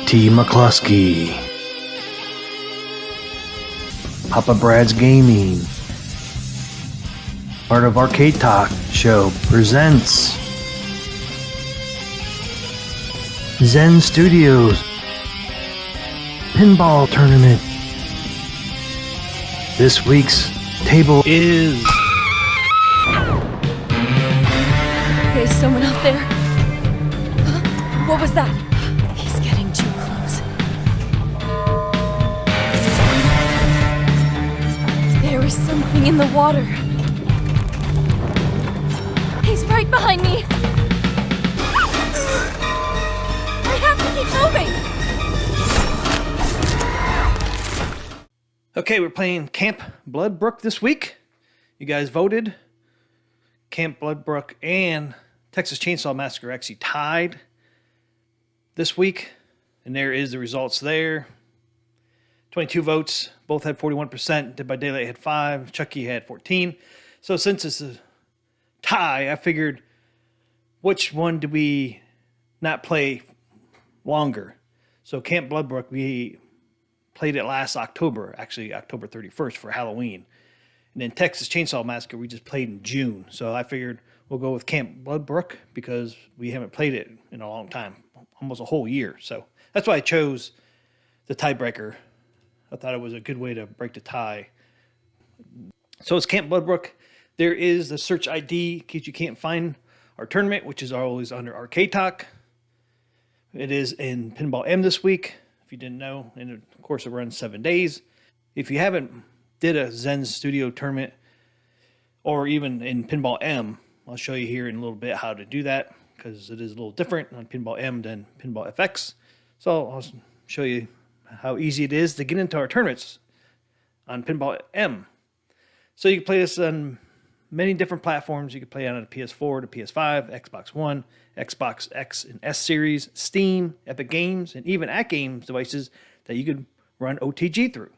T. McCluskey, Papa Brad's Gaming, part of Arcade Talk Show presents Zen Studios Pinball Tournament. This week's table is... There's someone out there. Huh? What was that? He's getting too close. There is something in the water. He's right behind me. I have to keep moving. Okay, we're playing Camp Blood Brook this week. You guys voted. Camp Blood Brook and Texas Chainsaw Massacre actually tied this week, and there is the results there. 22 votes, both had 41%. Dead by Daylight had 5, Chucky had 14. So since it's a tie, I figured, which one do we not play longer? So Camp Blood Brook, we played it last October, actually October 31st for Halloween. And then Texas Chainsaw Massacre, we just played in June. So I figured we'll go with Camp Blood Brook because we haven't played it in a long time, almost a whole year. So that's why I chose the tiebreaker. I thought it was a good way to break the tie. So it's Camp Blood Brook. There is the search ID in case you can't find our tournament, which is always under Arcade Talk. It is in Pinball M this week, if you didn't know. And of course, it runs 7 days. If you haven't did a Zen Studio tournament or even in Pinball M, I'll show you here in a little bit how to do that because it is a little different on Pinball M than Pinball FX. So I'll show you how easy it is to get into our tournaments on Pinball M. So you can play this on many different platforms. You can play it on a PS4, the PS5, Xbox One, Xbox X and S series, Steam, Epic Games, and even Atgames devices that you could run OTG through.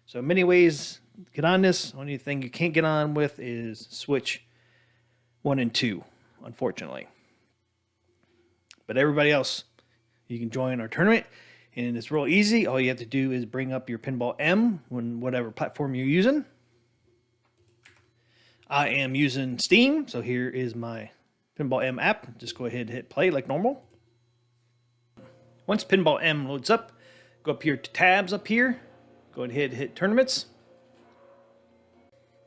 So many ways to get on this. Only thing you can't get on with is Switch 1 and 2, unfortunately. But everybody else, you can join our tournament. And it's real easy. All you have to do is bring up your Pinball M on whatever platform you're using. I am using Steam, so here is my Pinball M app. Just go ahead and hit play like normal. Once Pinball M loads up, go up here to tabs up here. Go ahead and hit tournaments.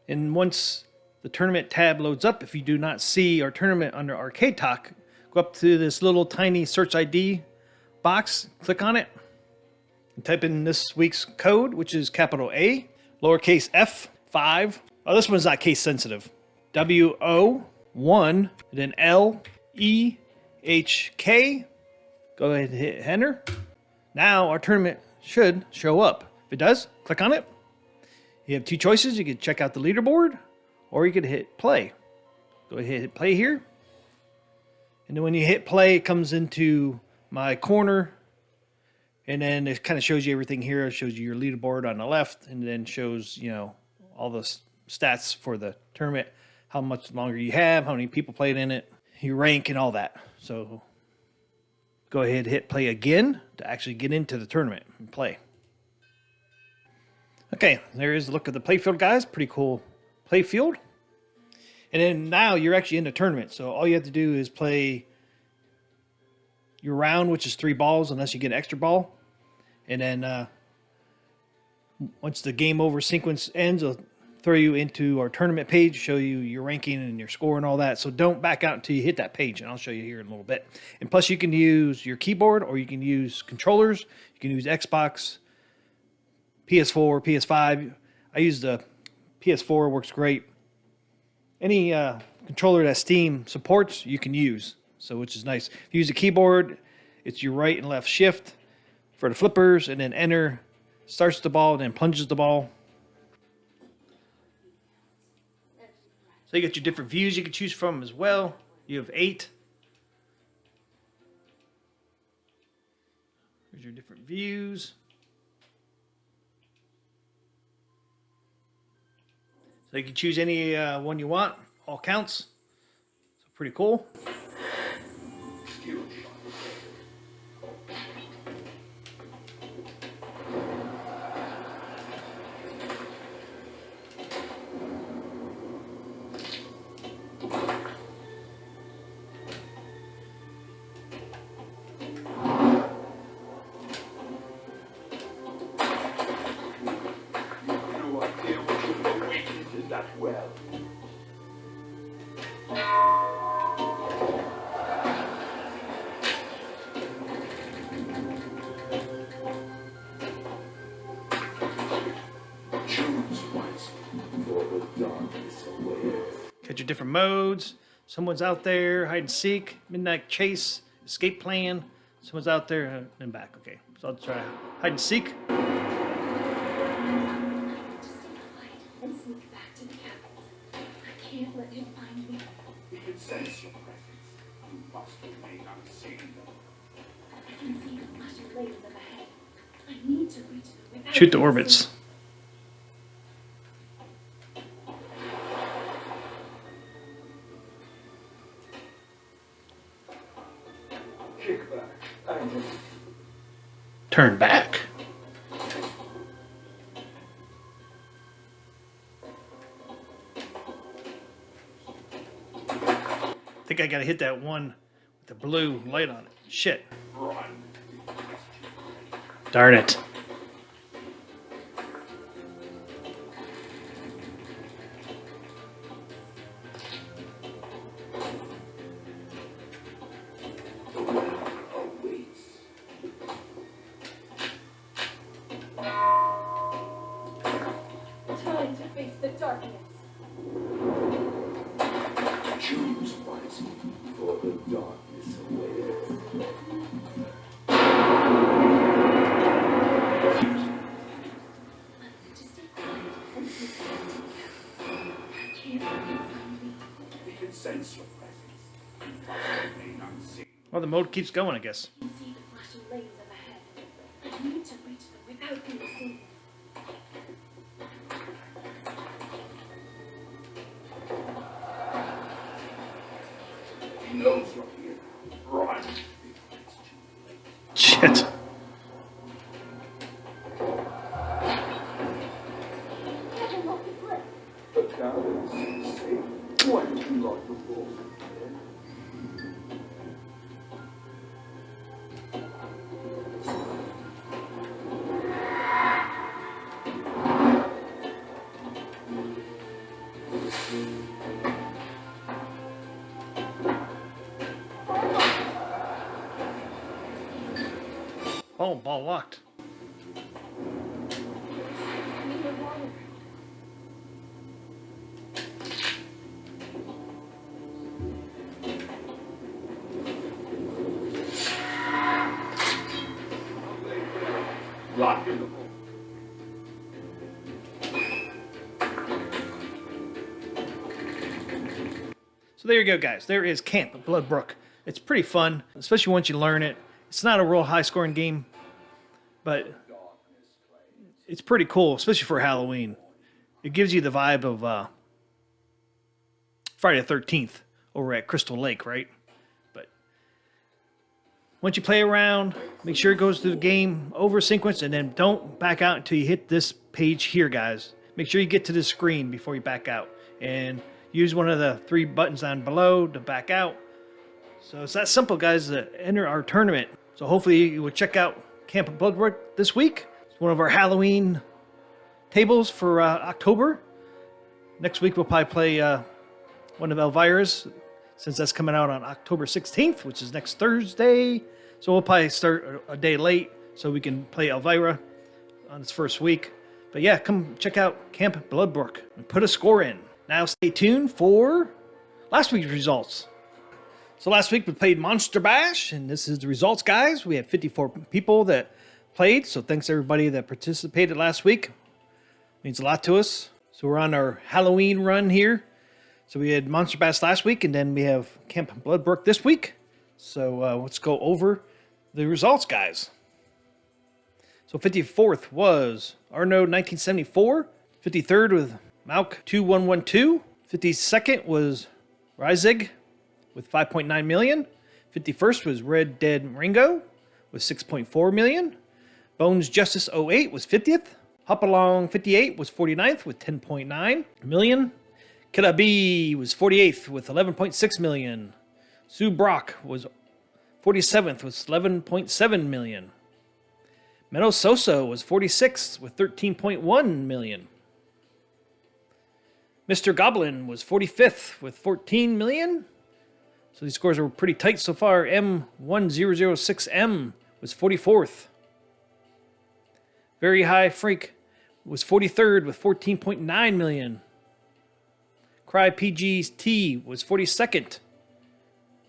And once the tournament tab loads up, if you do not see our tournament under Arcade Talk, go up to this little tiny search ID box, click on it, and type in this week's code, which is capital A, lowercase f, 5. Oh, this one's not case sensitive. WO1, then LEHK. Go ahead and hit enter. Now our tournament should show up. If it does, click on it. You have two choices. You can check out the leaderboard, or you could hit play. Go ahead and hit play here. And then when you hit play, it comes into my corner. And then it kind of shows you everything here. It shows you your leaderboard on the left, and then shows, you know, all the stats for the tournament, how much longer you have, how many people played in it, your rank, and all that. So go ahead and hit play again to actually get into the tournament and play. Okay, there is a look at the playfield, guys. Pretty cool playfield. And then now you're actually in the tournament. So all you have to do is play your round, which is 3 balls, unless you get an extra ball. And then once the game over sequence ends, it'll throw you into our tournament page, show you your ranking and your score and all that. So don't back out until you hit that page, and I'll show you here in a little bit. And plus, you can use your keyboard, or you can use controllers. You can use Xbox, PS4, PS5. I use the PS4, works great. Any controller that Steam supports, you can use, so which is nice. If you use a keyboard, it's your right and left shift for the flippers, and then enter starts the ball and then plunges the ball. So you got your different views you can choose from as well. You have 8. Here's your different views. So you can choose any one you want. All counts. So pretty cool. Got your different modes. Someone's out there, hide and seek, midnight chase, escape plan. Someone's out there and back. Okay, so I'll try hide and seek. And sneak back to the cabins. I can't let him find me. He can sense your presence. You must remain unseen. I can see the flashing lanes up ahead. I need to reach them without Shoot the being orbits. seen. Kick back and Turn back. I think I gotta hit that one with the blue light on it. Shit. run. Darn it. Awaits. Time to face the darkness. Choose wisely, for the darkness awaits. To stay quiet and sneak back to the cabins. I can't let him find me. We can sense your presence. You must remain unseen. Well, the mode keeps going, I guess. I can see the flashing lanes up ahead. I need to reach them without being seen. He knows you're here. Run. Before it's too late. Shit. Never let me slip. The cabin seems safe. Why did you lock the door? Oh, ball locked. I need more water. Lock in the hole. So there you go, guys. There is Camp Blood Brook. It's pretty fun, especially once you learn it. It's not a real high-scoring game, but it's pretty cool, especially for Halloween. It gives you the vibe of Friday the 13th over at Crystal Lake, right? But once you play around, make sure it goes through the game over sequence, and then don't back out until you hit this page here, guys. Make sure you get to this screen before you back out, and use one of the 3 buttons down below to back out. So it's that simple, guys, to enter our tournament. So hopefully you will check out Camp Blood Brook this week. It's one of our Halloween tables for October. Next week we'll probably play one of Elvira's, since that's coming out on October 16th, which is next Thursday. So we'll probably start a day late so we can play Elvira on its first week. But yeah, come check out Camp Blood Brook and put a score in. Now stay tuned for last week's results. So last week we played Monster Bash, and this is the results, guys. We had 54 people that played, so thanks everybody that participated last week. Means a lot to us. So we're on our Halloween run here. So we had Monster Bash last week, and then we have Camp Blood Brook this week. So let's go over the results, guys. So 54th was Arno 1974. 53rd was Mauk 2112. 52nd was Rizig with 5.9 million. 51st was Red Dead Ringo with 6.4 million. Bones Justice 08 was 50th. Hop Along 58 was 49th with 10.9 million. Killa B was 48th with 11.6 million. Sue Brock was 47th with 11.7 million. Meadow Soso was 46th with 13.1 million. Mr. Goblin was 45th with 14 million. So these scores are pretty tight so far. M1006M was 44th. Very High Freak was 43rd with 14.9 million. Cry PGT was 42nd.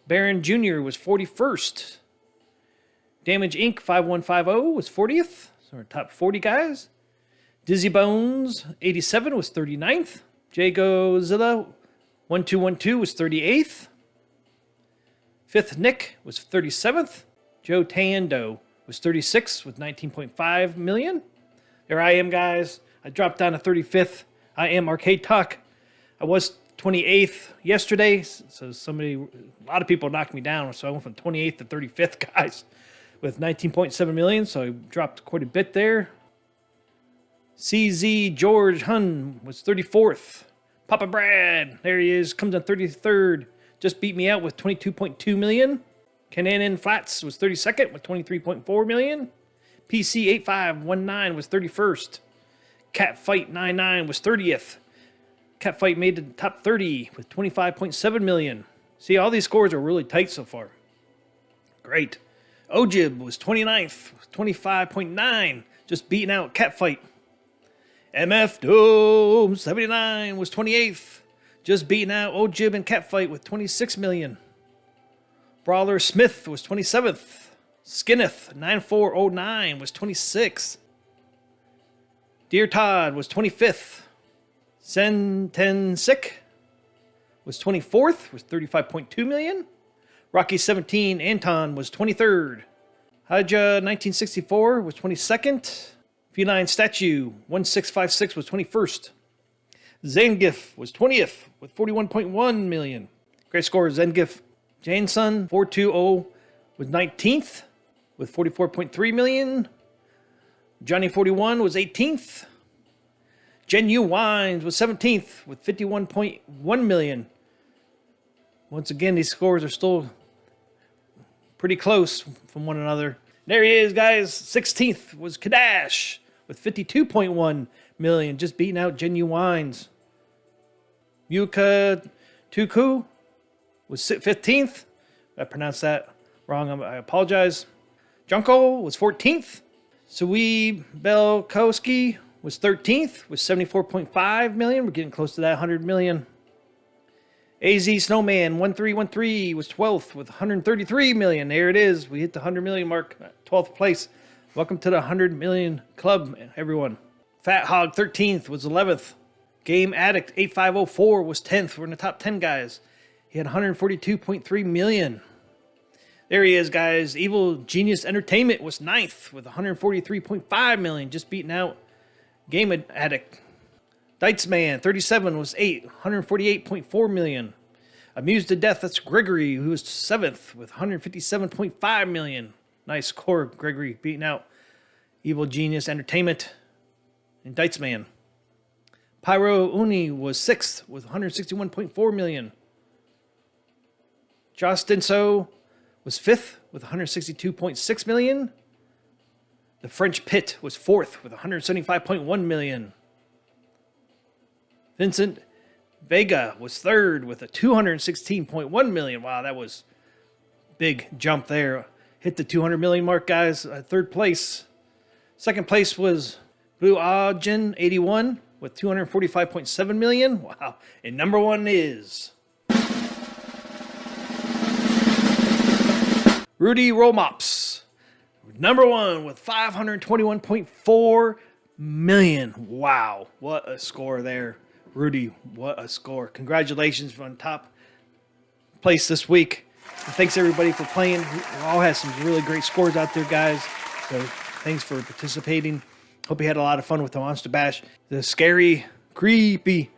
Baron Jr. was 41st. Damage Inc. 5150 was 40th. So our top 40 guys. Dizzy Bones 87 was 39th. Jagozilla 1212 was 38th. Fifth Nick was 37th. Joe Tando was 36th with 19.5 million. There I am, guys. I dropped down to 35th. I am Arcade Talk. I was 28th yesterday, so a lot of people knocked me down, so I went from 28th to 35th, guys, with 19.7 million, so I dropped quite a bit there. CZ George Hun was 34th. Papa Brad, there he is, comes in 33rd. Just beat me out with 22.2 million. Cananan Flats was 32nd with 23.4 million. PC8519 was 31st. Catfight99 was 30th. Catfight made the top 30 with 25.7 million. See, all these scores are really tight so far. Great. Ojib was 29th with 25.9, just beating out Catfight. MF Dome 79 was 28th, just beating out Ojib and Catfight with 26 million. Brawler Smith was 27th. Skinneth 9409 was 26th. Dear Todd was 25th. Zen Sick was 24th with 35.2 million. Rocky 17 Anton was 23rd. Haja 1964 was 22nd. Feline Statue 1656 was 21st. Zengif was 20th with 41.1 million. Great score, Zengif. Jansun 420 was 19th with 44.3 million. Johnny 41 was 18th. Genu Wines was 17th with 51.1 million. Once again, these scores are still pretty close from one another. There he is, guys. 16th was Kadash with 52.1 million, just beating out Genu Wines. Yuka Tuku was 15th. I pronounced that wrong. I apologize. Junko was 14th. Sui Belkowski was 13th with 74.5 million. We're getting close to that 100 million. AZ Snowman 1313 was 12th with 133 million. There it is. We hit the 100 million mark, 12th place. Welcome to the 100 million club, everyone. Fat Hog 13th was 11th. Game Addict 8504 was 10th. We're in the top 10 guys. He had 142.3 million. There he is, guys. Evil Genius Entertainment was 9th with 143.5 million, just beating out Game Addict. Deitzman 37 was 8th, 148.4 million. Amused to Death, that's Gregory, who was 7th with 157.5 million. Nice score, Gregory, beating out Evil Genius Entertainment and Deitzman. Pyro Uni was 6th with 161.4 million. Justinso was 5th with 162.6 million. The French Pit was 4th with 175.1 million. Vincent Vega was 3rd with a 216.1 million. Wow, that was big jump there. Hit the 200 million mark, guys. 3rd place. 2nd place was Blue Ajin 81 with 245.7 million. Wow. And number 1 is Rudy Romops. Number 1 with 521.4 million. Wow. What a score there. Rudy, what a score. Congratulations on top place this week. And thanks everybody for playing. We all had some really great scores out there, guys. So thanks for participating. Hope you had a lot of fun with the Monster Bash. The scary, creepy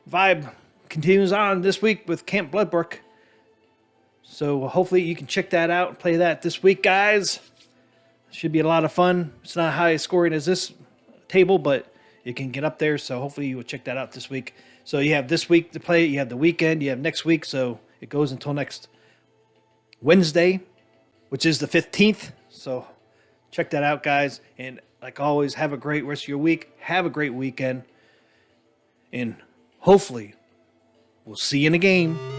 vibe continues on this week with Camp Blood Brook. So hopefully you can check that out and play that this week, guys. Should be a lot of fun. It's not high scoring as this table, but you can get up there. So hopefully you will check that out this week. So you have this week to play. You have the weekend. You have next week. So it goes until next Wednesday, which is the 15th. So check that out, guys. And like always, have a great rest of your week. Have a great weekend. And hopefully, we'll see you in a game.